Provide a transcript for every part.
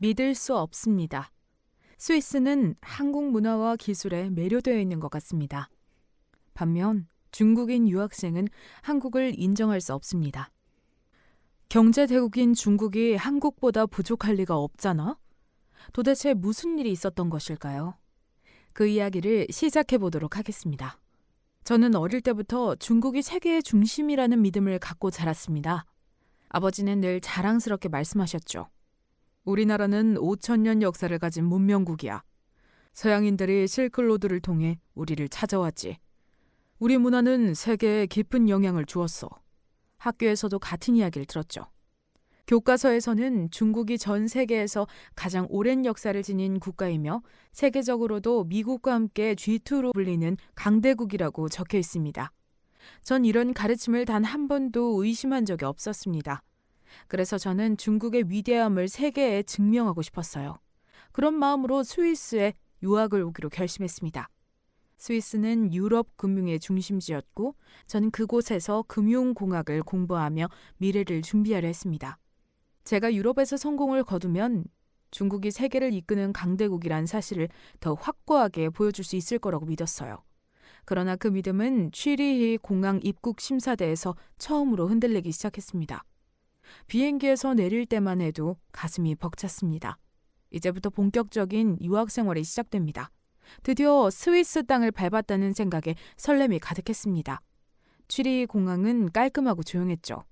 믿을 수 없습니다. 스위스는 한국 문화와 기술에 매료되어 있는 것 같습니다. 반면 중국인 유학생은 한국을 인정할 수 없습니다. 경제 대국인 중국이 한국보다 부족할 리가 없잖아? 도대체 무슨 일이 있었던 것일까요? 그 이야기를 시작해 보도록 하겠습니다. 저는 어릴 때부터 중국이 세계의 중심이라는 믿음을 갖고 자랐습니다. 아버지는 늘 자랑스럽게 말씀하셨죠. 우리나라는 5,000년 역사를 가진 문명국이야. 서양인들이 실크로드를 통해 우리를 찾아왔지. 우리 문화는 세계에 깊은 영향을 주었어. 학교에서도 같은 이야기를 들었죠. 교과서에서는 중국이 전 세계에서 가장 오랜 역사를 지닌 국가이며 세계적으로도 미국과 함께 G2로 불리는 강대국이라고 적혀 있습니다. 전 이런 가르침을 단 한 번도 의심한 적이 없었습니다. 그래서 저는 중국의 위대함을 세계에 증명하고 싶었어요. 그런 마음으로 스위스에 유학을 오기로 결심했습니다. 스위스는 유럽 금융의 중심지였고 저는 그곳에서 금융공학을 공부하며 미래를 준비하려 했습니다. 제가 유럽에서 성공을 거두면 중국이 세계를 이끄는 강대국이란 사실을 더 확고하게 보여줄 수 있을 거라고 믿었어요. 그러나 그 믿음은 취리히 공항 입국 심사대에서 처음으로 흔들리기 시작했습니다. 비행기에서 내릴 때만 해도 가슴이 벅찼습니다. 이제부터 본격적인 유학 생활이 시작됩니다. 드디어 스위스 땅을 밟았다는 생각에 설렘이 가득했습니다. 취리히 공항은 깔끔하고 조용했죠.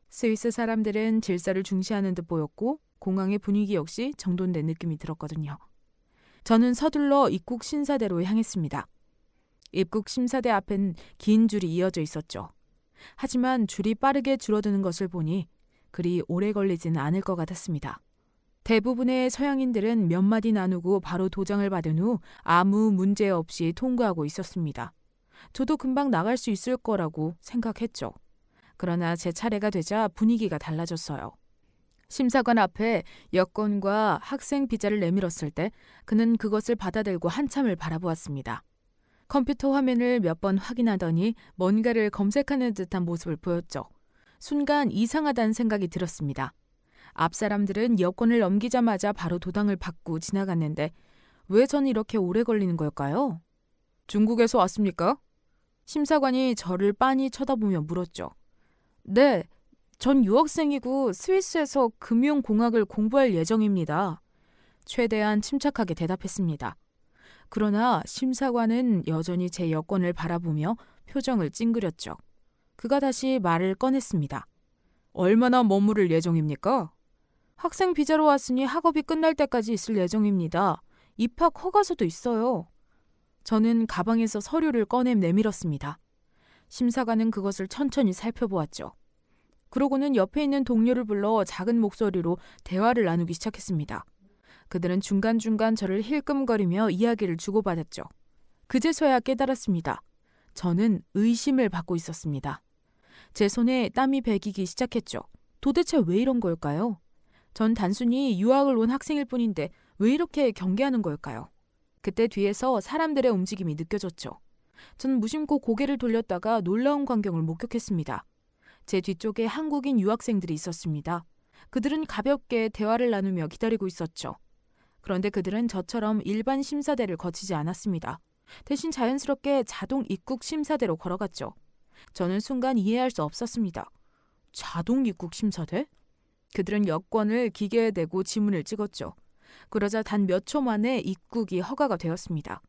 스위스 사람들은 질서를 중시하는 듯 보였고 공항의 분위기 역시 정돈된 느낌이 들었거든요. 저는 서둘러 입국 심사대로 향했습니다. 입국 심사대 앞엔 긴 줄이 이어져 있었죠. 하지만 줄이 빠르게 줄어드는 것을 보니 그리 오래 걸리지는 않을 것 같았습니다. 대부분의 서양인들은 몇 마디 나누고 바로 도장을 받은 후 아무 문제 없이 통과하고 있었습니다. 저도 금방 나갈 수 있을 거라고 생각했죠. 그러나 제 차례가 되자 분위기가 달라졌어요. 심사관 앞에 여권과 학생 비자를 내밀었을 때 그는 그것을 받아들고 한참을 바라보았습니다. 컴퓨터 화면을 몇 번 확인하더니 뭔가를 검색하는 듯한 모습을 보였죠. 순간 이상하다는 생각이 들었습니다. 앞 사람들은 여권을 넘기자마자 바로 도장을 받고 지나갔는데 왜 저는 이렇게 오래 걸리는 걸까요? 중국에서 왔습니까? 심사관이 저를 빤히 쳐다보며 물었죠. 네, 전 유학생이고 스위스에서 금융공학을 공부할 예정입니다. 최대한 침착하게 대답했습니다. 그러나 심사관은 여전히 제 여권을 바라보며 표정을 찡그렸죠. 그가 다시 말을 꺼냈습니다. 얼마나 머무를 예정입니까? 학생 비자로 왔으니 학업이 끝날 때까지 있을 예정입니다. 입학 허가서도 있어요. 저는 가방에서 서류를 꺼내 내밀었습니다. 심사관은 그것을 천천히 살펴보았죠. 그러고는 옆에 있는 동료를 불러 작은 목소리로 대화를 나누기 시작했습니다. 그들은 중간중간 저를 힐끔거리며 이야기를 주고받았죠. 그제서야 깨달았습니다. 저는 의심을 받고 있었습니다. 제 손에 땀이 배기기 시작했죠. 도대체 왜 이런 걸까요? 전 단순히 유학을 온 학생일 뿐인데 왜 이렇게 경계하는 걸까요? 그때 뒤에서 사람들의 움직임이 느껴졌죠. 전 무심코 고개를 돌렸다가 놀라운 광경을 목격했습니다. 제 뒤쪽에 한국인 유학생들이 있었습니다. 그들은 가볍게 대화를 나누며 기다리고 있었죠. 그런데 그들은 저처럼 일반 심사대를 거치지 않았습니다. 대신 자연스럽게 자동 입국 심사대로 걸어갔죠. 저는 순간 이해할 수 없었습니다. 자동 입국 심사대? 그들은 여권을 기계에 대고 지문을 찍었죠. 그러자 단 몇 초 만에 입국이 허가가 되었습니다.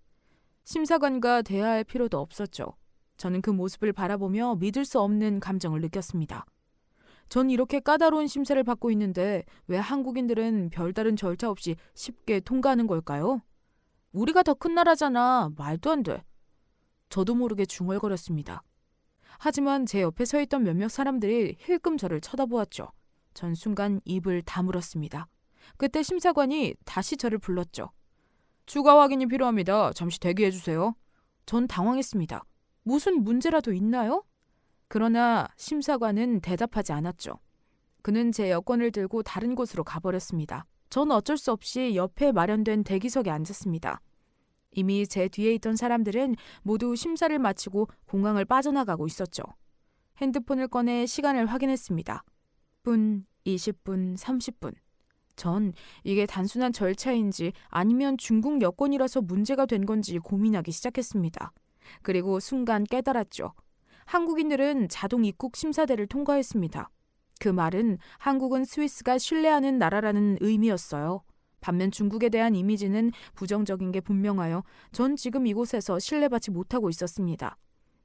심사관과 대화할 필요도 없었죠. 저는 그 모습을 바라보며 믿을 수 없는 감정을 느꼈습니다. 전 이렇게 까다로운 심사를 받고 있는데 왜 한국인들은 별다른 절차 없이 쉽게 통과하는 걸까요? 우리가 더 큰 나라잖아. 말도 안 돼. 저도 모르게 중얼거렸습니다. 하지만 제 옆에 서 있던 몇몇 사람들이 힐끔 저를 쳐다보았죠. 전 순간 입을 다물었습니다. 그때 심사관이 다시 저를 불렀죠. 추가 확인이 필요합니다. 잠시 대기해 주세요. 전 당황했습니다. 무슨 문제라도 있나요? 그러나 심사관은 대답하지 않았죠. 그는 제 여권을 들고 다른 곳으로 가버렸습니다. 전 어쩔 수 없이 옆에 마련된 대기석에 앉았습니다. 이미 제 뒤에 있던 사람들은 모두 심사를 마치고 공항을 빠져나가고 있었죠. 핸드폰을 꺼내 시간을 확인했습니다. 10분, 20분, 30분. 전 이게 단순한 절차인지 아니면 중국 여권이라서 문제가 된 건지 고민하기 시작했습니다. 그리고 순간 깨달았죠. 한국인들은 자동 입국 심사대를 통과했습니다. 그 말은 한국은 스위스가 신뢰하는 나라라는 의미였어요. 반면 중국에 대한 이미지는 부정적인 게 분명하여 전 지금 이곳에서 신뢰받지 못하고 있었습니다.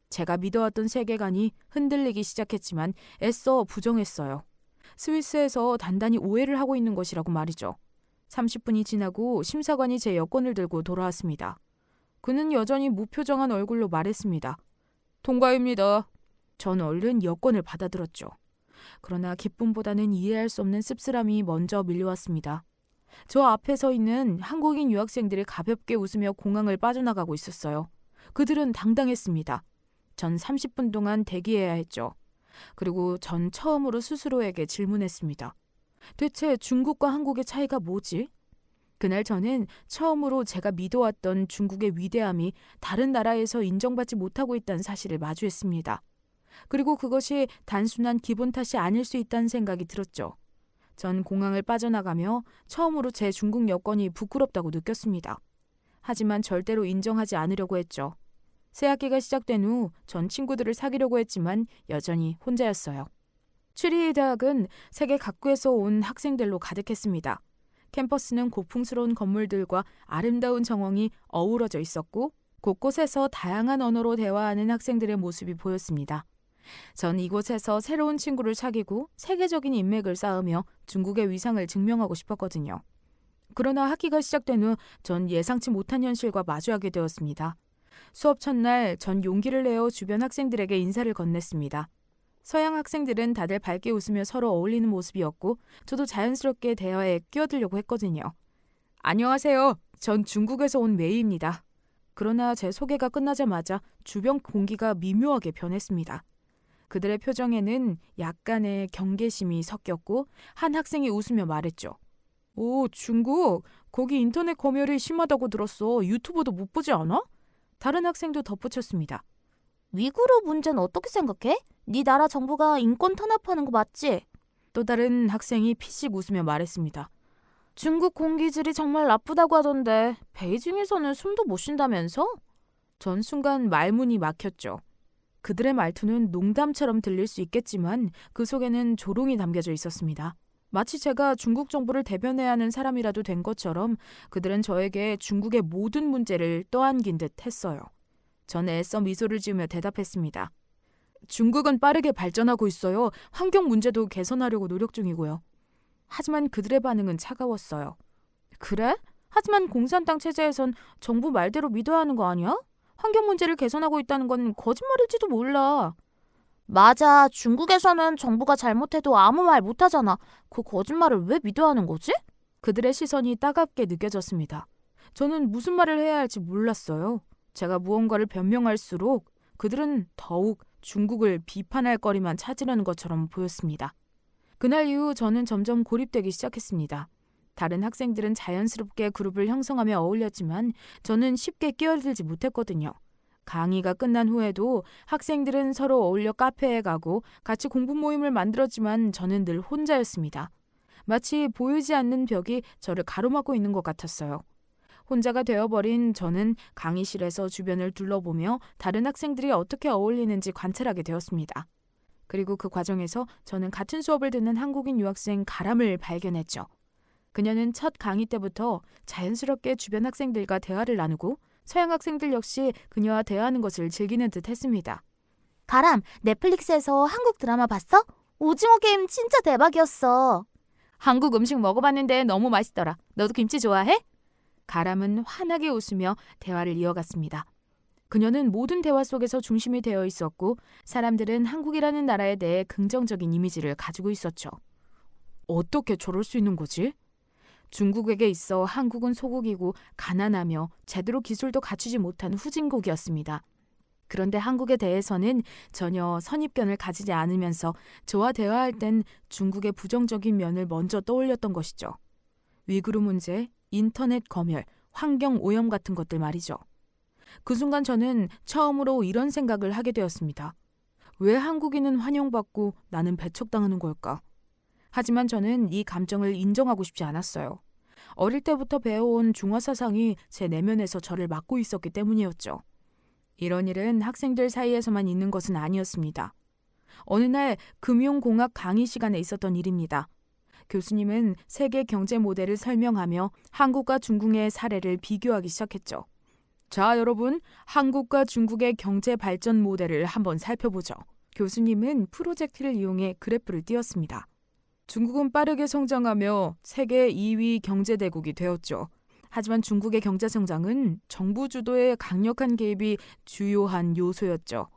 제가 믿어왔던 세계관이 흔들리기 시작했지만 애써 부정했어요. 스위스에서 단단히 오해를 하고 있는 것이라고 말이죠. 30분이 지나고 심사관이 제 여권을 들고 돌아왔습니다. 그는 여전히 무표정한 얼굴로 말했습니다. 통과입니다. 전 얼른 여권을 받아들었죠. 그러나 기쁨보다는 이해할 수 없는 씁쓸함이 먼저 밀려왔습니다. 저 앞에 서 있는 한국인 유학생들이 가볍게 웃으며 공항을 빠져나가고 있었어요. 그들은 당당했습니다. 전 30분 동안 대기해야 했죠. 그리고 전 처음으로 스스로에게 질문했습니다. 대체 중국과 한국의 차이가 뭐지? 그날 저는 처음으로 제가 믿어왔던 중국의 위대함이 다른 나라에서 인정받지 못하고 있다는 사실을 마주했습니다. 그리고 그것이 단순한 기본 탓이 아닐 수 있다는 생각이 들었죠. 전 공항을 빠져나가며 처음으로 제 중국 여권이 부끄럽다고 느꼈습니다. 하지만 절대로 인정하지 않으려고 했죠. 새 학기가 시작된 후 전 친구들을 사귀려고 했지만 여전히 혼자였어요. 취리히 대학은 세계 각국에서 온 학생들로 가득했습니다. 캠퍼스는 고풍스러운 건물들과 아름다운 정원이 어우러져 있었고 곳곳에서 다양한 언어로 대화하는 학생들의 모습이 보였습니다. 전 이곳에서 새로운 친구를 사귀고 세계적인 인맥을 쌓으며 중국의 위상을 증명하고 싶었거든요. 그러나 학기가 시작된 후 전 예상치 못한 현실과 마주하게 되었습니다. 수업 첫날 전 용기를 내어 주변 학생들에게 인사를 건넸습니다. 서양 학생들은 다들 밝게 웃으며 서로 어울리는 모습이었고 저도 자연스럽게 대화에 끼어들려고 했거든요. 안녕하세요. 전 중국에서 온 메이입니다. 그러나 제 소개가 끝나자마자 주변 공기가 미묘하게 변했습니다. 그들의 표정에는 약간의 경계심이 섞였고 한 학생이 웃으며 말했죠. 오, 중국. 거기 인터넷 검열이 심하다고 들었어. 유튜브도 못 보지 않아? 다른 학생도 덧붙였습니다. 위구르 문제는 어떻게 생각해? 네 나라 정부가 인권 탄압하는 거 맞지? 또 다른 학생이 피식 웃으며 말했습니다. 중국 공기질이 정말 나쁘다고 하던데 베이징에서는 숨도 못 쉰다면서? 전 순간 말문이 막혔죠. 그들의 말투는 농담처럼 들릴 수 있겠지만 그 속에는 조롱이 담겨져 있었습니다. 마치 제가 중국 정부를 대변해야 하는 사람이라도 된 것처럼 그들은 저에게 중국의 모든 문제를 떠안긴 듯 했어요. 전 애써 미소를 지으며 대답했습니다. 중국은 빠르게 발전하고 있어요. 환경 문제도 개선하려고 노력 중이고요. 하지만 그들의 반응은 차가웠어요. 그래? 하지만 공산당 체제에선 정부 말대로 믿어야 하는 거 아니야? 환경 문제를 개선하고 있다는 건 거짓말일지도 몰라. 맞아. 중국에서는 정부가 잘못해도 아무 말 못하잖아. 그 거짓말을 왜 믿어야 하는 거지? 그들의 시선이 따갑게 느껴졌습니다. 저는 무슨 말을 해야 할지 몰랐어요. 제가 무언가를 변명할수록 그들은 더욱 중국을 비판할 거리만 찾으려는 것처럼 보였습니다. 그날 이후 저는 점점 고립되기 시작했습니다. 다른 학생들은 자연스럽게 그룹을 형성하며 어울렸지만 저는 쉽게 끼어들지 못했거든요. 강의가 끝난 후에도 학생들은 서로 어울려 카페에 가고 같이 공부 모임을 만들었지만 저는 늘 혼자였습니다. 마치 보이지 않는 벽이 저를 가로막고 있는 것 같았어요. 혼자가 되어버린 저는 강의실에서 주변을 둘러보며 다른 학생들이 어떻게 어울리는지 관찰하게 되었습니다. 그리고 그 과정에서 저는 같은 수업을 듣는 한국인 유학생 가람을 발견했죠. 그녀는 첫 강의 때부터 자연스럽게 주변 학생들과 대화를 나누고 서양 학생들 역시 그녀와 대화하는 것을 즐기는 듯 했습니다. 가람, 넷플릭스에서 한국 드라마 봤어? 오징어 게임 진짜 대박이었어. 한국 음식 먹어봤는데 너무 맛있더라. 너도 김치 좋아해? 가람은 환하게 웃으며 대화를 이어갔습니다. 그녀는 모든 대화 속에서 중심이 되어 있었고 사람들은 한국이라는 나라에 대해 긍정적인 이미지를 가지고 있었죠. 어떻게 저럴 수 있는 거지? 중국에게 있어 한국은 소국이고 가난하며 제대로 기술도 갖추지 못한 후진국이었습니다. 그런데 한국에 대해서는 전혀 선입견을 가지지 않으면서 저와 대화할 땐 중국의 부정적인 면을 먼저 떠올렸던 것이죠. 위구르 문제, 인터넷 검열, 환경 오염 같은 것들 말이죠. 그 순간 저는 처음으로 이런 생각을 하게 되었습니다. 왜 한국인은 환영받고 나는 배척당하는 걸까? 하지만 저는 이 감정을 인정하고 싶지 않았어요. 어릴 때부터 배워온 중화 사상이 제 내면에서 저를 막고 있었기 때문이었죠. 이런 일은 학생들 사이에서만 있는 것은 아니었습니다. 어느 날 금융공학 강의 시간에 있었던 일입니다. 교수님은 세계 경제 모델을 설명하며 한국과 중국의 사례를 비교하기 시작했죠. 자, 여러분, 한국과 중국의 경제 발전 모델을 한번 살펴보죠. 교수님은 프로젝트를 이용해 그래프를 띄웠습니다. 중국은 빠르게 성장하며 세계 2위 경제대국이 되었죠. 하지만 중국의 경제 성장은 정부 주도의 강력한 개입이 주요한 요소였죠.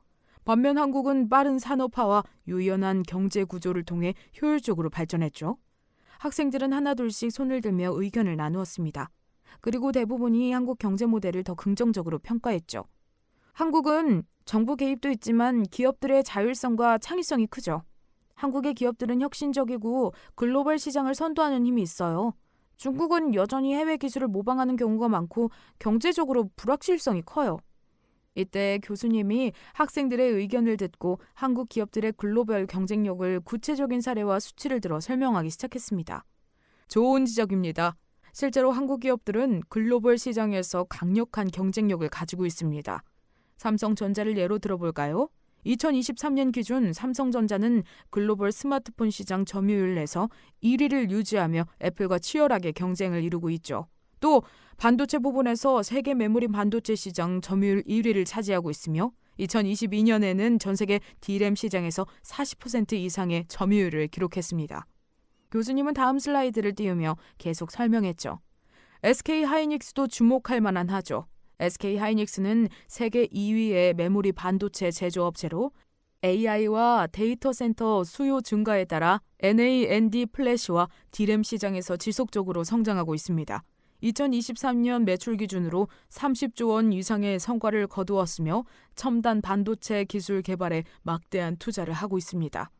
반면 한국은 빠른 산업화와 유연한 경제 구조를 통해 효율적으로 발전했죠. 학생들은 하나둘씩 손을 들며 의견을 나누었습니다. 그리고 대부분이 한국 경제 모델을 더 긍정적으로 평가했죠. 한국은 정부 개입도 있지만 기업들의 자율성과 창의성이 크죠. 한국의 기업들은 혁신적이고 글로벌 시장을 선도하는 힘이 있어요. 중국은 여전히 해외 기술을 모방하는 경우가 많고 경제적으로 불확실성이 커요. 이때 교수님이 학생들의 의견을 듣고 한국 기업들의 글로벌 경쟁력을 구체적인 사례와 수치를 들어 설명하기 시작했습니다. 좋은 지적입니다. 실제로 한국 기업들은 글로벌 시장에서 강력한 경쟁력을 가지고 있습니다. 삼성전자를 예로 들어볼까요? 2023년 기준 삼성전자는 글로벌 스마트폰 시장 점유율 내에서 1위를 유지하며 애플과 치열하게 경쟁을 이루고 있죠. 또 반도체 부분에서 세계 메모리 반도체 시장 점유율 1위를 차지하고 있으며 2022년에는 전 세계 D램 시장에서 40% 이상의 점유율을 기록했습니다. 교수님은 다음 슬라이드를 띄우며 계속 설명했죠. SK하이닉스도 주목할 만한 하죠. SK하이닉스는 세계 2위의 메모리 반도체 제조업체로 AI와 데이터 센터 수요 증가에 따라 NAND 플래시와 D램 시장에서 지속적으로 성장하고 있습니다. 2023년 매출 기준으로 30조 원 이상의 성과를 거두었으며 첨단 반도체 기술 개발에 막대한 투자를 하고 있습니다.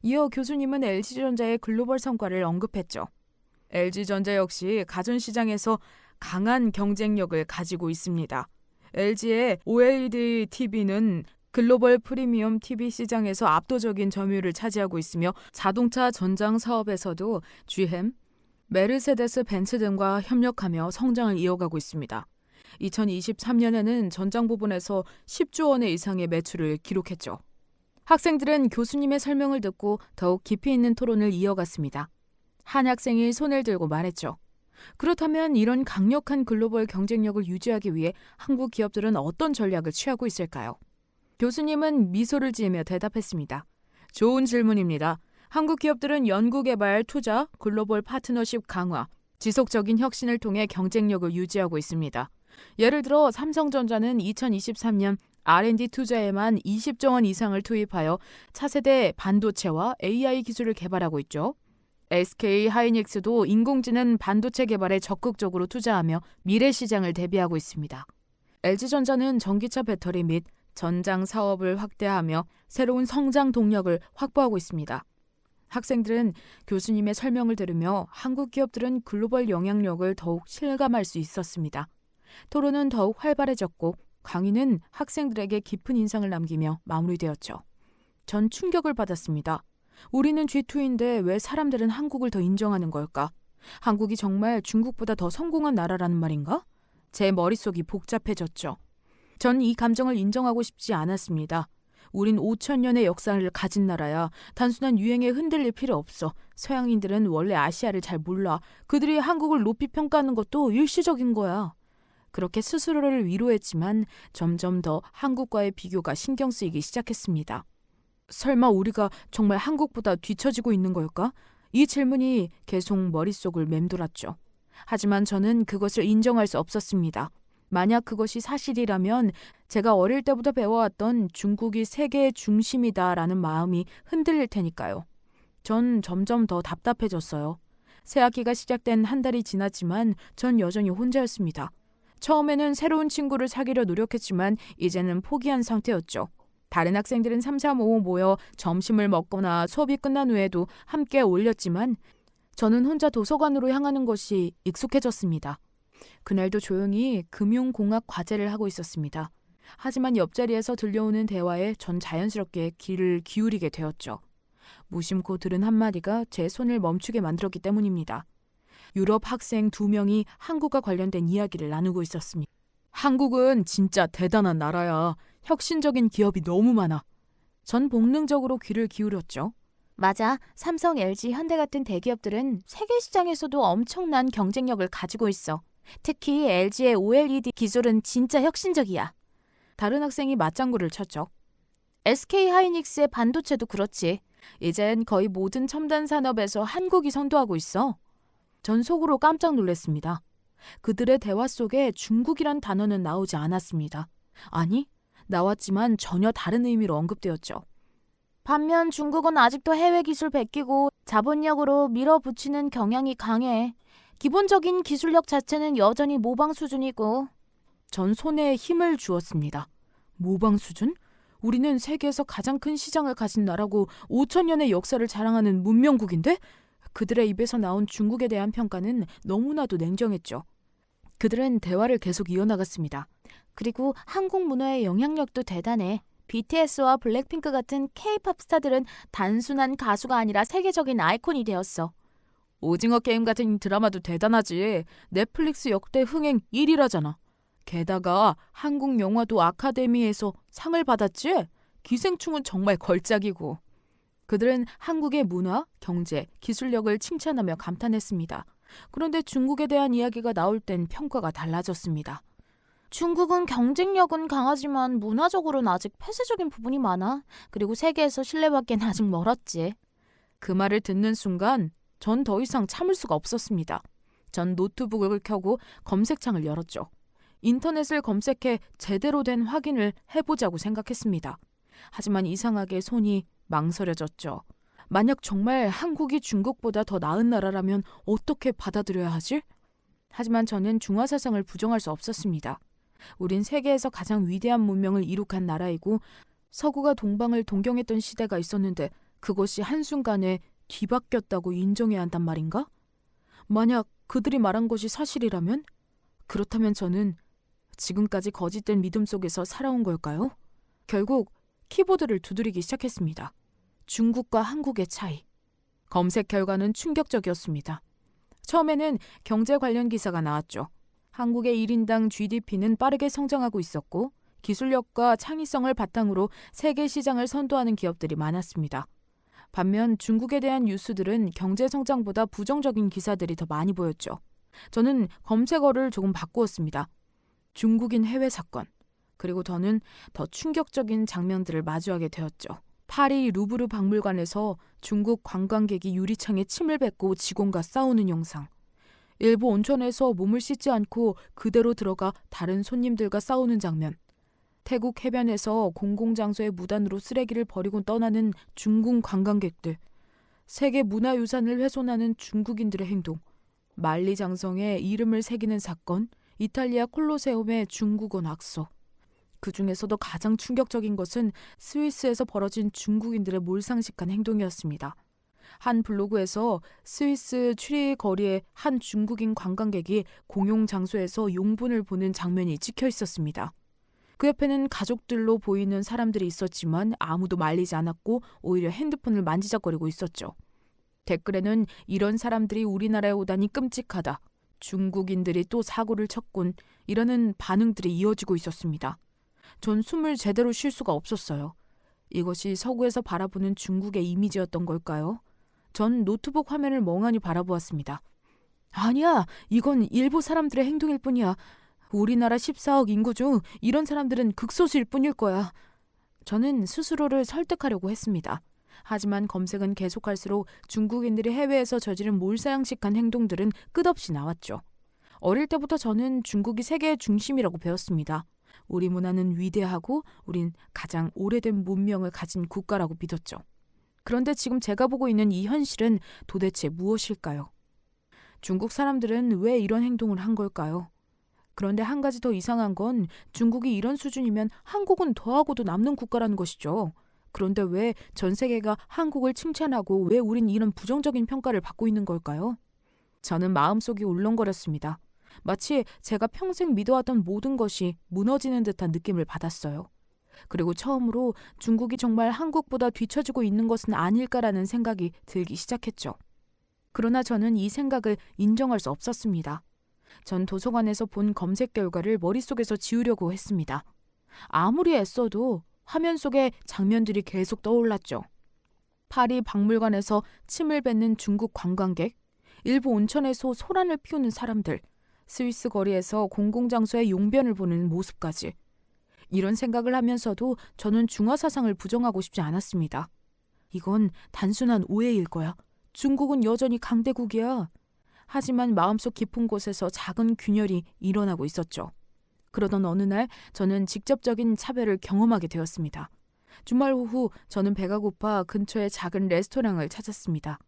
이어 교수님은 LG전자의 글로벌 성과를 언급했죠. LG전자 역시 가전시장에서 강한 경쟁력을 가지고 있습니다. LG의 OLED TV는 글로벌 프리미엄 TV 시장에서 압도적인 점유율을 차지하고 있으며 자동차 전장 사업에서도 GM, 메르세데스 벤츠 등과 협력하며 성장을 이어가고 있습니다. 2023년에는 전장 부분에서 10조 원의 이상의 매출을 기록했죠. 학생들은 교수님의 설명을 듣고 더욱 깊이 있는 토론을 이어갔습니다. 한 학생이 손을 들고 말했죠. 그렇다면 이런 강력한 글로벌 경쟁력을 유지하기 위해 한국 기업들은 어떤 전략을 취하고 있을까요? 교수님은 미소를 지으며 대답했습니다. 좋은 질문입니다. 한국 기업들은 연구개발, 투자, 글로벌 파트너십 강화, 지속적인 혁신을 통해 경쟁력을 유지하고 있습니다. 예를 들어 삼성전자는 2023년 R&D 투자에만 20조 원 이상을 투입하여 차세대 반도체와 AI 기술을 개발하고 있죠. SK하이닉스도 인공지능 반도체 개발에 적극적으로 투자하며 미래 시장을 대비하고 있습니다. LG전자는 전기차 배터리 및 전장 사업을 확대하며 새로운 성장 동력을 확보하고 있습니다. 학생들은 교수님의 설명을 들으며 한국 기업들은 글로벌 영향력을 더욱 실감할 수 있었습니다. 토론은 더욱 활발해졌고 강의는 학생들에게 깊은 인상을 남기며 마무리되었죠. 전 충격을 받았습니다. 우리는 G2인데 왜 사람들은 한국을 더 인정하는 걸까? 한국이 정말 중국보다 더 성공한 나라라는 말인가? 제 머릿속이 복잡해졌죠. 전 이 감정을 인정하고 싶지 않았습니다. 우린 5,000년의 역사를 가진 나라야. 단순한 유행에 흔들릴 필요 없어. 서양인들은 원래 아시아를 잘 몰라. 그들이 한국을 높이 평가하는 것도 일시적인 거야. 그렇게 스스로를 위로했지만 점점 더 한국과의 비교가 신경 쓰이기 시작했습니다. 설마 우리가 정말 한국보다 뒤처지고 있는 걸까? 이 질문이 계속 머릿속을 맴돌았죠. 하지만 저는 그것을 인정할 수 없었습니다. 만약 그것이 사실이라면 제가 어릴 때부터 배워왔던 중국이 세계의 중심이다라는 마음이 흔들릴 테니까요. 전 점점 더 답답해졌어요. 새 학기가 시작된 한 달이 지났지만 전 여전히 혼자였습니다. 처음에는 새로운 친구를 사귀려 노력했지만 이제는 포기한 상태였죠. 다른 학생들은 3, 4, 5 모여 점심을 먹거나 수업이 끝난 후에도 함께 어울렸지만 저는 혼자 도서관으로 향하는 것이 익숙해졌습니다. 그날도 조용히 금융공학 과제를 하고 있었습니다. 하지만 옆자리에서 들려오는 대화에 전 자연스럽게 귀를 기울이게 되었죠. 무심코 들은 한마디가 제 손을 멈추게 만들었기 때문입니다. 유럽 학생 2명이 한국과 관련된 이야기를 나누고 있었습니다. 한국은 진짜 대단한 나라야. 혁신적인 기업이 너무 많아. 전 본능적으로 귀를 기울였죠. 맞아. 삼성, LG, 현대 같은 대기업들은 세계 시장에서도 엄청난 경쟁력을 가지고 있어. 특히 LG의 OLED 기술은 진짜 혁신적이야. 다른 학생이 맞장구를 쳤죠. SK 하이닉스의 반도체도 그렇지. 이젠 거의 모든 첨단 산업에서 한국이 선도하고 있어. 전 속으로 깜짝 놀랐습니다. 그들의 대화 속에 중국이란 단어는 나오지 않았습니다. 아니, 나왔지만 전혀 다른 의미로 언급되었죠. 반면 중국은 아직도 해외 기술 베끼고 자본력으로 밀어붙이는 경향이 강해. 기본적인 기술력 자체는 여전히 모방 수준이고. 전 손에 힘을 주었습니다. 모방 수준? 우리는 세계에서 가장 큰 시장을 가진 나라고 5,000년의 역사를 자랑하는 문명국인데? 그들의 입에서 나온 중국에 대한 평가는 너무나도 냉정했죠. 그들은 대화를 계속 이어나갔습니다. 그리고 한국 문화의 영향력도 대단해. BTS와 블랙핑크 같은 K-팝 스타들은 단순한 가수가 아니라 세계적인 아이콘이 되었어. 오징어 게임 같은 드라마도 대단하지. 넷플릭스 역대 흥행 1위라잖아. 게다가 한국 영화도 아카데미에서 상을 받았지? 기생충은 정말 걸작이고. 그들은 한국의 문화, 경제, 기술력을 칭찬하며 감탄했습니다. 그런데 중국에 대한 이야기가 나올 땐 평가가 달라졌습니다. 중국은 경쟁력은 강하지만 문화적으로는 아직 폐쇄적인 부분이 많아. 그리고 세계에서 신뢰받기엔 아직 멀었지. 그 말을 듣는 순간 전 더 이상 참을 수가 없었습니다. 전 노트북을 켜고 검색창을 열었죠. 인터넷을 검색해 제대로 된 확인을 해보자고 생각했습니다. 하지만 이상하게 손이 망설여졌죠. 만약 정말 한국이 중국보다 더 나은 나라라면 어떻게 받아들여야 하지? 하지만 저는 중화 사상을 부정할 수 없었습니다. 우린 세계에서 가장 위대한 문명을 이룩한 나라이고 서구가 동방을 동경했던 시대가 있었는데 그것이 한순간에 뒤바뀌었다고 인정해야 한단 말인가? 만약 그들이 말한 것이 사실이라면? 그렇다면 저는 지금까지 거짓된 믿음 속에서 살아온 걸까요? 결국 키보드를 두드리기 시작했습니다. 중국과 한국의 차이. 검색 결과는 충격적이었습니다. 처음에는 경제 관련 기사가 나왔죠. 한국의 1인당 GDP는 빠르게 성장하고 있었고 기술력과 창의성을 바탕으로 세계 시장을 선도하는 기업들이 많았습니다. 반면 중국에 대한 뉴스들은 경제 성장보다 부정적인 기사들이 더 많이 보였죠. 저는 검색어를 조금 바꾸었습니다. 중국인 해외 사건. 그리고 저는 더 충격적인 장면들을 마주하게 되었죠. 파리 루브르 박물관에서 중국 관광객이 유리창에 침을 뱉고 직원과 싸우는 영상. 일부 온천에서 몸을 씻지 않고 그대로 들어가 다른 손님들과 싸우는 장면. 태국 해변에서 공공장소에 무단으로 쓰레기를 버리고 떠나는 중국 관광객들. 세계 문화유산을 훼손하는 중국인들의 행동. 만리장성에 이름을 새기는 사건. 이탈리아 콜로세움의 중국어 낙서. 그 중에서도 가장 충격적인 것은 스위스에서 벌어진 중국인들의 몰상식한 행동이었습니다. 한 블로그에서 스위스 추리 거리의 한 중국인 관광객이 공용 장소에서 용분을 보는 장면이 찍혀 있었습니다. 그 옆에는 가족들로 보이는 사람들이 있었지만 아무도 말리지 않았고 오히려 핸드폰을 만지작거리고 있었죠. 댓글에는 이런 사람들이 우리나라에 오다니 끔찍하다. 중국인들이 또 사고를 쳤군. 이라는 반응들이 이어지고 있었습니다. 전 숨을 제대로 쉴 수가 없었어요. 이것이 서구에서 바라보는 중국의 이미지였던 걸까요? 전 노트북 화면을 멍하니 바라보았습니다. 아니야, 이건 일부 사람들의 행동일 뿐이야. 우리나라 14억 인구 중 이런 사람들은 극소수일 뿐일 거야. 저는 스스로를 설득하려고 했습니다. 하지만 검색은 계속할수록 중국인들이 해외에서 저지른 몰사양식한 행동들은 끝없이 나왔죠. 어릴 때부터 저는 중국이 세계의 중심이라고 배웠습니다. 우리 문화는 위대하고 우린 가장 오래된 문명을 가진 국가라고 믿었죠. 그런데 지금 제가 보고 있는 이 현실은 도대체 무엇일까요? 중국 사람들은 왜 이런 행동을 한 걸까요? 그런데 한 가지 더 이상한 건 중국이 이런 수준이면 한국은 더하고도 남는 국가라는 것이죠. 그런데 왜 전 세계가 한국을 칭찬하고 왜 우린 이런 부정적인 평가를 받고 있는 걸까요? 저는 마음속이 울렁거렸습니다. 마치 제가 평생 믿어왔던 모든 것이 무너지는 듯한 느낌을 받았어요. 그리고 처음으로 중국이 정말 한국보다 뒤처지고 있는 것은 아닐까라는 생각이 들기 시작했죠. 그러나 저는 이 생각을 인정할 수 없었습니다. 전 도서관에서 본 검색 결과를 머릿속에서 지우려고 했습니다. 아무리 애써도 화면 속에 장면들이 계속 떠올랐죠. 파리 박물관에서 침을 뱉는 중국 관광객, 일부 온천에서 소란을 피우는 사람들, 스위스 거리에서 공공장소의 용변을 보는 모습까지. 이런 생각을 하면서도 저는 중화 사상을 부정하고 싶지 않았습니다. 이건 단순한 오해일 거야. 중국은 여전히 강대국이야. 하지만 마음속 깊은 곳에서 작은 균열이 일어나고 있었죠. 그러던 어느 날 저는 직접적인 차별을 경험하게 되었습니다. 주말 오후 저는 배가 고파 근처의 작은 레스토랑을 찾았습니다.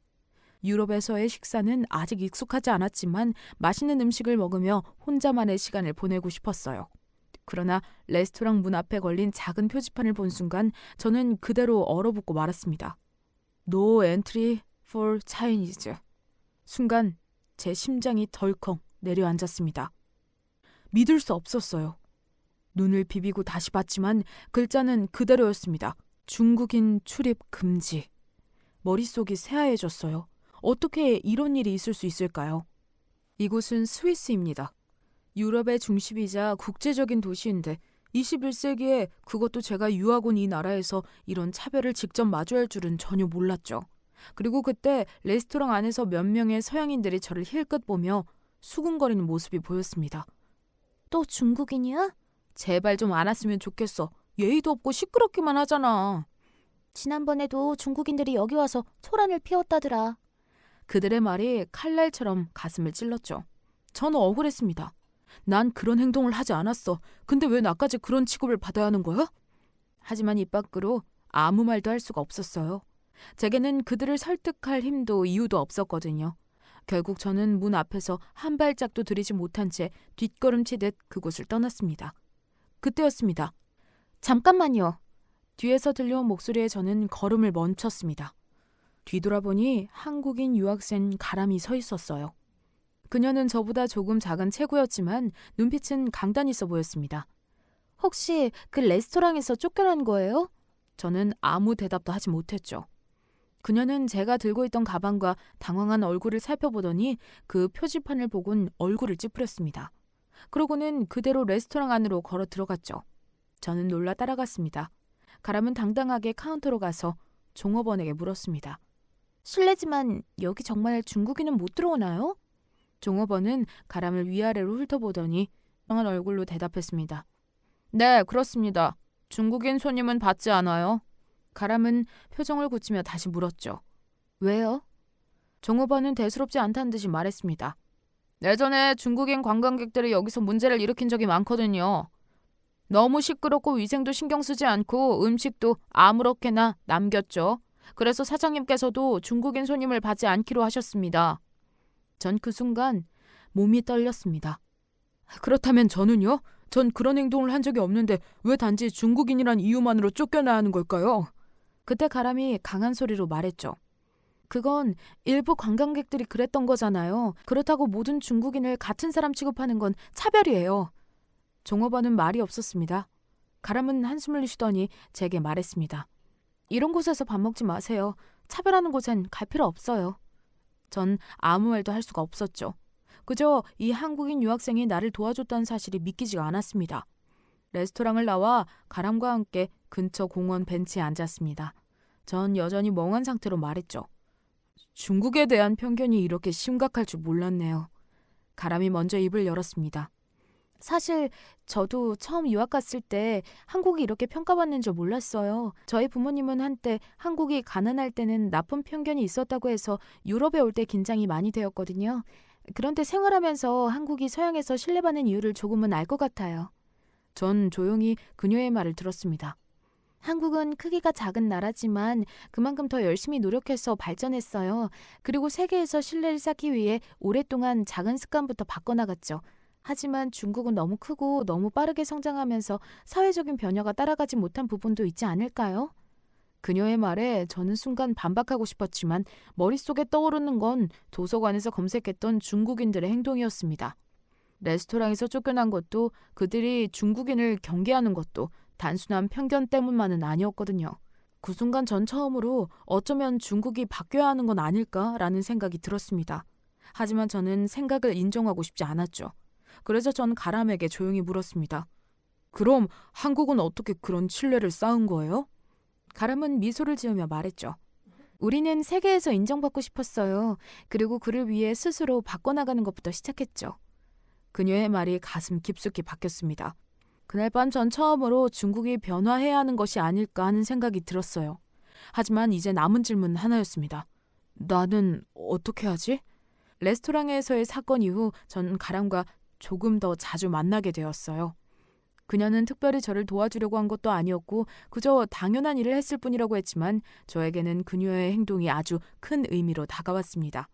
유럽에서의 식사는 아직 익숙하지 않았지만 맛있는 음식을 먹으며 혼자만의 시간을 보내고 싶었어요. 그러나 레스토랑 문 앞에 걸린 작은 표지판을 본 순간 저는 그대로 얼어붙고 말았습니다. No entry for Chinese. 순간 제 심장이 덜컹 내려앉았습니다. 믿을 수 없었어요. 눈을 비비고 다시 봤지만 글자는 그대로였습니다. 중국인 출입 금지. 머릿속이 새하얘졌어요. 어떻게 이런 일이 있을 수 있을까요? 이곳은 스위스입니다. 유럽의 중심이자 국제적인 도시인데 21세기에 그것도 제가 유학 온 이 나라에서 이런 차별을 직접 마주할 줄은 전혀 몰랐죠. 그리고 그때 레스토랑 안에서 몇 명의 서양인들이 저를 힐끗 보며 수군거리는 모습이 보였습니다. 또 중국인이야? 제발 좀 안 왔으면 좋겠어. 예의도 없고 시끄럽기만 하잖아. 지난번에도 중국인들이 여기 와서 소란을 피웠다더라. 그들의 말이 칼날처럼 가슴을 찔렀죠. 저는 억울했습니다. 난 그런 행동을 하지 않았어. 근데 왜 나까지 그런 취급을 받아야 하는 거야? 하지만 입 밖으로 아무 말도 할 수가 없었어요. 제게는 그들을 설득할 힘도 이유도 없었거든요. 결국 저는 문 앞에서 한 발짝도 들이지 못한 채 뒷걸음치듯 그곳을 떠났습니다. 그때였습니다. 잠깐만요. 뒤에서 들려온 목소리에 저는 걸음을 멈췄습니다. 뒤돌아보니 한국인 유학생 가람이 서 있었어요. 그녀는 저보다 조금 작은 체구였지만 눈빛은 강단 있어 보였습니다. 혹시 그 레스토랑에서 쫓겨난 거예요? 저는 아무 대답도 하지 못했죠. 그녀는 제가 들고 있던 가방과 당황한 얼굴을 살펴보더니 그 표지판을 보곤 얼굴을 찌푸렸습니다. 그러고는 그대로 레스토랑 안으로 걸어 들어갔죠. 저는 놀라 따라갔습니다. 가람은 당당하게 카운터로 가서 종업원에게 물었습니다. 실례지만 여기 정말 중국인은 못 들어오나요? 종업원은 가람을 위아래로 훑어보더니 멍한 얼굴로 대답했습니다. 네, 그렇습니다. 중국인 손님은 받지 않아요. 가람은 표정을 굳히며 다시 물었죠. 왜요? 종업원은 대수롭지 않다는 듯이 말했습니다. 예전에 중국인 관광객들이 여기서 문제를 일으킨 적이 많거든요. 너무 시끄럽고 위생도 신경 쓰지 않고 음식도 아무렇게나 남겼죠. 그래서 사장님께서도 중국인 손님을 받지 않기로 하셨습니다. 전 그 순간 몸이 떨렸습니다. 그렇다면 저는요? 전 그런 행동을 한 적이 없는데 왜 단지 중국인이란 이유만으로 쫓겨나야 하는 걸까요? 그때 가람이 강한 소리로 말했죠. 그건 일부 관광객들이 그랬던 거잖아요. 그렇다고 모든 중국인을 같은 사람 취급하는 건 차별이에요. 종업원은 말이 없었습니다. 가람은 한숨을 쉬더니 제게 말했습니다. 이런 곳에서 밥 먹지 마세요. 차별하는 곳엔 갈 필요 없어요. 전 아무 말도 할 수가 없었죠. 그저 이 한국인 유학생이 나를 도와줬다는 사실이 믿기지가 않았습니다. 레스토랑을 나와 가람과 함께 근처 공원 벤치에 앉았습니다. 전 여전히 멍한 상태로 말했죠. 중국에 대한 편견이 이렇게 심각할 줄 몰랐네요. 가람이 먼저 입을 열었습니다. 사실 저도 처음 유학 갔을 때 한국이 이렇게 평가받는 줄 몰랐어요. 저희 부모님은 한때 한국이 가난할 때는 나쁜 편견이 있었다고 해서 유럽에 올 때 긴장이 많이 되었거든요. 그런데 생활하면서 한국이 서양에서 신뢰받는 이유를 조금은 알 것 같아요. 전 조용히 그녀의 말을 들었습니다. 한국은 크기가 작은 나라지만 그만큼 더 열심히 노력해서 발전했어요. 그리고 세계에서 신뢰를 쌓기 위해 오랫동안 작은 습관부터 바꿔나갔죠. 하지만 중국은 너무 크고 너무 빠르게 성장하면서 사회적인 변화가 따라가지 못한 부분도 있지 않을까요? 그녀의 말에 저는 순간 반박하고 싶었지만 머릿속에 떠오르는 건 도서관에서 검색했던 중국인들의 행동이었습니다. 레스토랑에서 쫓겨난 것도 그들이 중국인을 경계하는 것도 단순한 편견 때문만은 아니었거든요. 그 순간 전 처음으로 어쩌면 중국이 바뀌어야 하는 건 아닐까라는 생각이 들었습니다. 하지만 저는 생각을 인정하고 싶지 않았죠. 그래서 전 가람에게 조용히 물었습니다. 그럼 한국은 어떻게 그런 신뢰를 쌓은 거예요? 가람은 미소를 지으며 말했죠. 우리는 세계에서 인정받고 싶었어요. 그리고 그를 위해 스스로 바꿔나가는 것부터 시작했죠. 그녀의 말이 가슴 깊숙이 박혔습니다. 그날 밤 전 처음으로 중국이 변화해야 하는 것이 아닐까 하는 생각이 들었어요. 하지만 이제 남은 질문은 하나였습니다. 나는 어떻게 하지? 레스토랑에서의 사건 이후 전 가람과 조금 더 자주 만나게 되었어요. 그녀는 특별히 저를 도와주려고 한 것도 아니었고 그저 당연한 일을 했을 뿐이라고 했지만 저에게는 그녀의 행동이 아주 큰 의미로 다가왔습니다.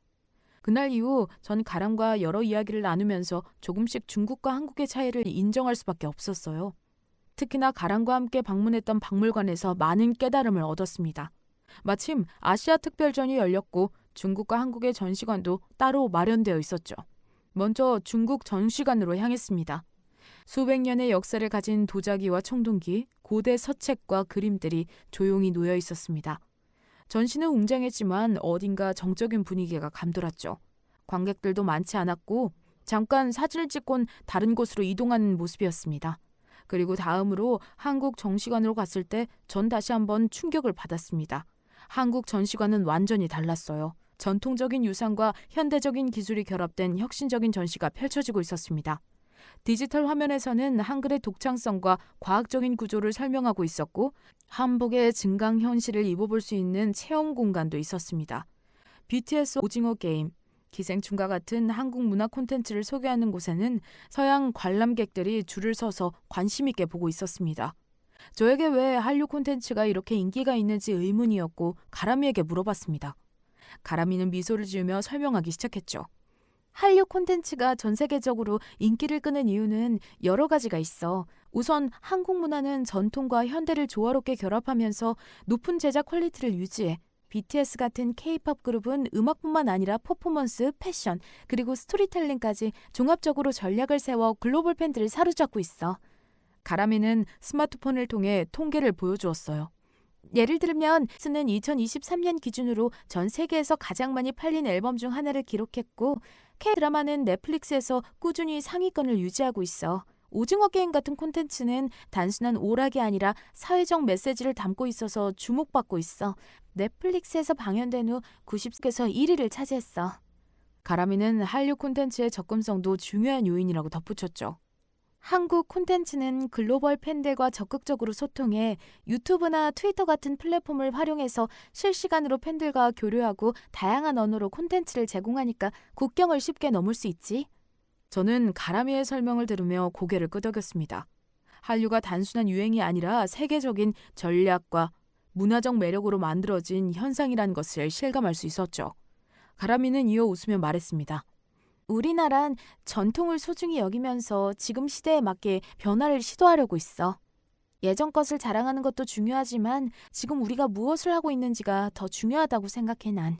그날 이후 전 가람과 여러 이야기를 나누면서 조금씩 중국과 한국의 차이를 인정할 수밖에 없었어요. 특히나 가람과 함께 방문했던 박물관에서 많은 깨달음을 얻었습니다. 마침 아시아 특별전이 열렸고 중국과 한국의 전시관도 따로 마련되어 있었죠. 먼저 중국 전시관으로 향했습니다. 수백 년의 역사를 가진 도자기와 청동기, 고대 서책과 그림들이 조용히 놓여 있었습니다. 전시는 웅장했지만 어딘가 정적인 분위기가 감돌았죠. 관객들도 많지 않았고 잠깐 사진을 찍곤 다른 곳으로 이동하는 모습이었습니다. 그리고 다음으로 한국 전시관으로 갔을 때 전 다시 한번 충격을 받았습니다. 한국 전시관은 완전히 달랐어요. 전통적인 유산과 현대적인 기술이 결합된 혁신적인 전시가 펼쳐지고 있었습니다. 디지털 화면에서는 한글의 독창성과 과학적인 구조를 설명하고 있었고 한복의 증강현실을 입어볼 수 있는 체험 공간도 있었습니다. BTS 오징어 게임, 기생충과 같은 한국 문화 콘텐츠를 소개하는 곳에는 서양 관람객들이 줄을 서서 관심 있게 보고 있었습니다. 저에게 왜 한류 콘텐츠가 이렇게 인기가 있는지 의문이었고 가람이에게 물어봤습니다. 가람이는 미소를 지으며 설명하기 시작했죠. 한류 콘텐츠가 전 세계적으로 인기를 끄는 이유는 여러 가지가 있어. 우선 한국 문화는 전통과 현대를 조화롭게 결합하면서 높은 제작 퀄리티를 유지해. BTS 같은 K-팝 그룹은 음악뿐만 아니라 퍼포먼스, 패션, 그리고 스토리텔링까지 종합적으로 전략을 세워 글로벌 팬들을 사로잡고 있어. 가람이는 스마트폰을 통해 통계를 보여주었어요. 예를 들면 스는 2023년 기준으로 전 세계에서 가장 많이 팔린 앨범 중 하나를 기록했고 K-드라마는 넷플릭스에서 꾸준히 상위권을 유지하고 있어. 오징어 게임 같은 콘텐츠는 단순한 오락이 아니라 사회적 메시지를 담고 있어서 주목받고 있어. 넷플릭스에서 방영된 후 90개에서 1위를 차지했어. 가람이는 한류 콘텐츠의 접근성도 중요한 요인이라고 덧붙였죠. 한국 콘텐츠는 글로벌 팬들과 적극적으로 소통해 유튜브나 트위터 같은 플랫폼을 활용해서 실시간으로 팬들과 교류하고 다양한 언어로 콘텐츠를 제공하니까 국경을 쉽게 넘을 수 있지. 저는 가람이의 설명을 들으며 고개를 끄덕였습니다. 한류가 단순한 유행이 아니라 세계적인 전략과 문화적 매력으로 만들어진 현상이라는 것을 실감할 수 있었죠. 가람이는 이어 웃으며 말했습니다. 우리나란 전통을 소중히 여기면서 지금 시대에 맞게 변화를 시도하려고 있어. 예전 것을 자랑하는 것도 중요하지만 지금 우리가 무엇을 하고 있는지가 더 중요하다고 생각해 난.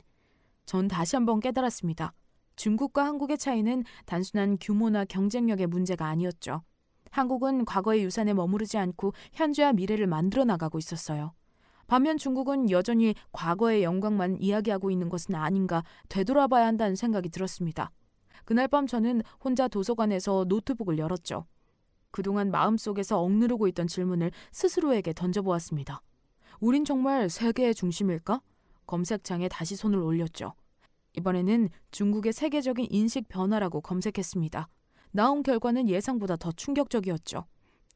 전 다시 한번 깨달았습니다. 중국과 한국의 차이는 단순한 규모나 경쟁력의 문제가 아니었죠. 한국은 과거의 유산에 머무르지 않고 현재와 미래를 만들어 나가고 있었어요. 반면 중국은 여전히 과거의 영광만 이야기하고 있는 것은 아닌가 되돌아봐야 한다는 생각이 들었습니다. 그날 밤 저는 혼자 도서관에서 노트북을 열었죠. 그동안 마음속에서 억누르고 있던 질문을 스스로에게 던져보았습니다. 우린 정말 세계의 중심일까? 검색창에 다시 손을 올렸죠. 이번에는 중국의 세계적인 인식 변화라고 검색했습니다. 나온 결과는 예상보다 더 충격적이었죠.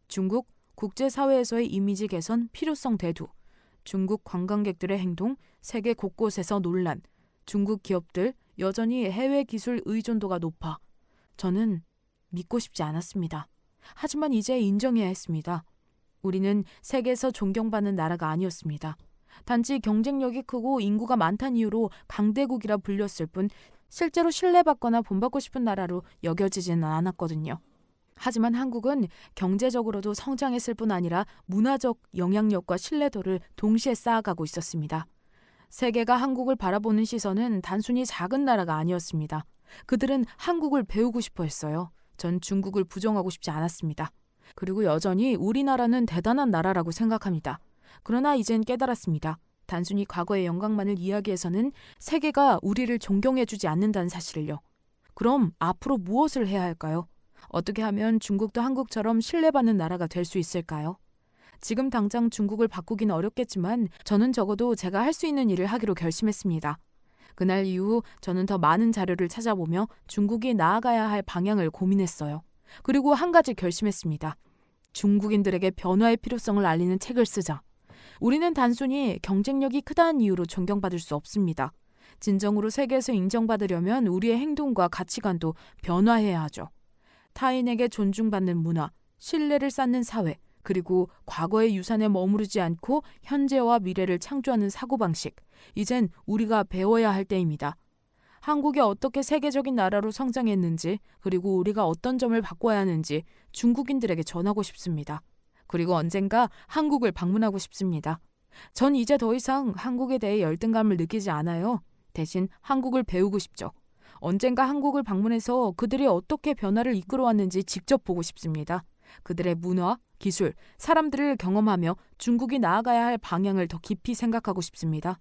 중국 국제사회에서의 이미지 개선 필요성 대두, 중국 관광객들의 행동, 세계 곳곳에서 논란, 중국 기업들 여전히 해외 기술 의존도가 높아. 저는 믿고 싶지 않았습니다. 하지만 이제 인정해야 했습니다. 우리는 세계에서 존경받는 나라가 아니었습니다. 단지 경쟁력이 크고 인구가 많다는 이유로 강대국이라 불렸을 뿐 실제로 신뢰받거나 본받고 싶은 나라로 여겨지지는 않았거든요. 하지만 한국은 경제적으로도 성장했을 뿐 아니라 문화적 영향력과 신뢰도를 동시에 쌓아가고 있었습니다. 세계가 한국을 바라보는 시선은 단순히 작은 나라가 아니었습니다. 그들은 한국을 배우고 싶어 했어요. 전 중국을 부정하고 싶지 않았습니다. 그리고 여전히 우리나라는 대단한 나라라고 생각합니다. 그러나 이젠 깨달았습니다. 단순히 과거의 영광만을 이야기해서는 세계가 우리를 존경해주지 않는다는 사실을요. 그럼 앞으로 무엇을 해야 할까요? 어떻게 하면 중국도 한국처럼 신뢰받는 나라가 될 수 있을까요? 지금 당장 중국을 바꾸긴 어렵겠지만 저는 적어도 제가 할 수 있는 일을 하기로 결심했습니다. 그날 이후 저는 더 많은 자료를 찾아보며 중국이 나아가야 할 방향을 고민했어요. 그리고 한 가지 결심했습니다. 중국인들에게 변화의 필요성을 알리는 책을 쓰자. 우리는 단순히 경쟁력이 크다는 이유로 존경받을 수 없습니다. 진정으로 세계에서 인정받으려면 우리의 행동과 가치관도 변화해야 하죠. 타인에게 존중받는 문화, 신뢰를 쌓는 사회, 그리고 과거의 유산에 머무르지 않고 현재와 미래를 창조하는 사고방식. 이젠 우리가 배워야 할 때입니다. 한국이 어떻게 세계적인 나라로 성장했는지, 그리고 우리가 어떤 점을 바꿔야 하는지 중국인들에게 전하고 싶습니다. 그리고 언젠가 한국을 방문하고 싶습니다. 전 이제 더 이상 한국에 대해 열등감을 느끼지 않아요. 대신 한국을 배우고 싶죠. 언젠가 한국을 방문해서 그들이 어떻게 변화를 이끌어왔는지 직접 보고 싶습니다. 그들의 문화, 기술, 사람들을 경험하며 중국이 나아가야 할 방향을 더 깊이 생각하고 싶습니다.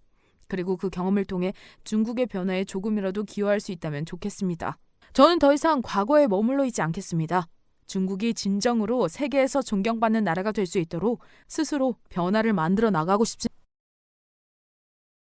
그리고 그 경험을 통해 중국의 변화에 조금이라도 기여할 수 있다면 좋겠습니다. 저는 더 이상 과거에 머물러 있지 않겠습니다. 중국이 진정으로 세계에서 존경받는 나라가 될 수 있도록 스스로 변화를 만들어 나가고 싶습니다.